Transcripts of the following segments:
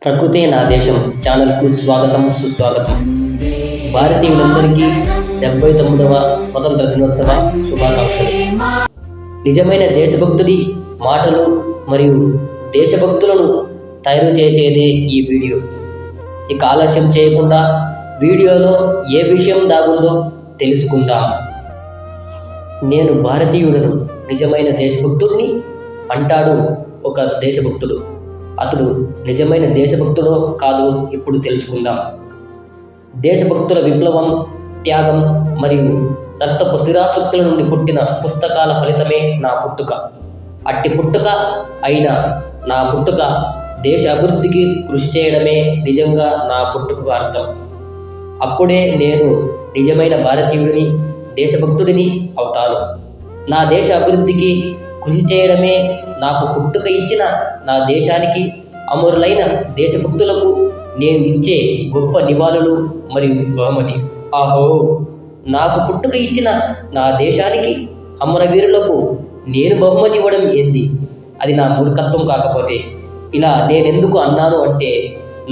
ప్రకృతే నా దేశం ఛానల్కు స్వాగతం సుస్వాగతం. భారతీయులందరికీ 79వ స్వతంత్ర దినోత్సవ శుభాకాంక్షలు. నిజమైన దేశభక్తుడి మాటలు మరియు దేశభక్తులను తయారు చేసేదే ఈ వీడియో. ఇక ఆలస్యం చేయకుండా వీడియోలో ఏ విషయం దాగుందో తెలుసుకుందాం. నేను భారతీయుడను, నిజమైన దేశభక్తుడిని అంటాడు ఒక దేశభక్తుడు. అతడు నిజమైన దేశభక్తుడో కాదో ఇప్పుడు తెలుసుకుందాం. దేశభక్తుల విప్లవం, త్యాగం మరియు రక్తపు సిరాచుక్తుల నుండి పుట్టిన పుస్తకాల ఫలితమే నా పుట్టుక. అట్టి పుట్టుక అయిన నా పుట్టుక దేశ అభివృద్ధికి కృషి చేయడమే నిజంగా నా పుట్టుకకు అర్థం. అప్పుడే నేను నిజమైన భారతీయుడిని, దేశభక్తుడిని అవుతాను. నా దేశ అభివృద్ధికి కృషి చేయడమే నాకు పుట్టుక ఇచ్చిన నా దేశానికి, అమరులైన దేశభక్తులకు నేను ఇచ్చే గొప్ప నివాళులు మరియు బహుమతి. ఆహో, నాకు పుట్టుక ఇచ్చిన నా దేశానికి, అమరవీరులకు నేను బహుమతి ఇవ్వడం ఏంది? అది నా మూర్ఖత్వం కాకపోతే ఇలా నేనెందుకు అన్నాను అంటే,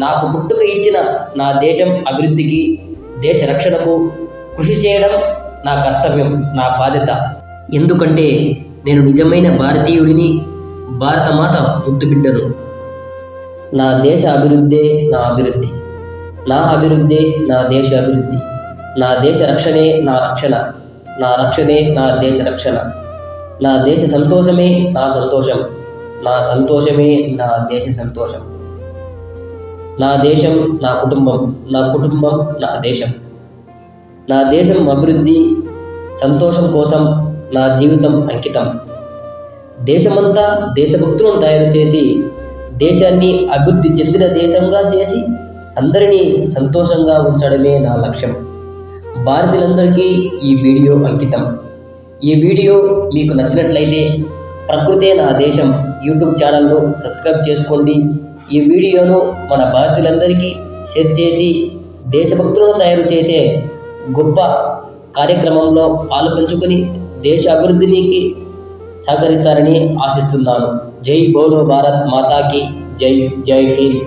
నాకు పుట్టుక ఇచ్చిన నా దేశం అభివృద్ధికి, దేశ రక్షణకు కృషి చేయడం నా కర్తవ్యం, నా బాధ్యత. ఎందుకంటే నేను నిజమైన భారతీయుడిని, భారతమాత ముద్దుబిడ్డను. నా దేశ అభివృద్ధే నా అభివృద్ధి, నా అభివృద్ధే నా దేశ అభివృద్ధి. నా దేశ రక్షణే నా రక్షణ, నా రక్షణే నా దేశ రక్షణ. నా దేశ సంతోషమే నా సంతోషం, నా సంతోషమే నా దేశ సంతోషం. నా దేశం నా కుటుంబం, నా కుటుంబం నా దేశం. నా దేశం అభివృద్ధి, సంతోషం కోసం నా జీవితం అంకితం. దేశమంతా దేశభక్తులను తయారు చేసి, దేశాన్ని అభివృద్ధి చెందిన దేశంగా చేసి, అందరినీ సంతోషంగా ఉంచడమే నా లక్ష్యం. భారతీయులందరికీ ఈ వీడియో అంకితం. ఈ వీడియో మీకు నచ్చినట్లయితే ప్రకృతే నా దేశం యూట్యూబ్ ఛానల్ను సబ్స్క్రైబ్ చేసుకోండి. ఈ వీడియోను మన భారతీయులందరికీ షేర్ చేసి, దేశభక్తులను తయారు చేసే గొప్ప కార్యక్రమంలో పాలుపంచుకొని దేశ అభివృద్ధికి సహకరిస్తారని ఆశిస్తున్నాను. జై బోలో భారత్ మాతాకి జై. జై హింద్.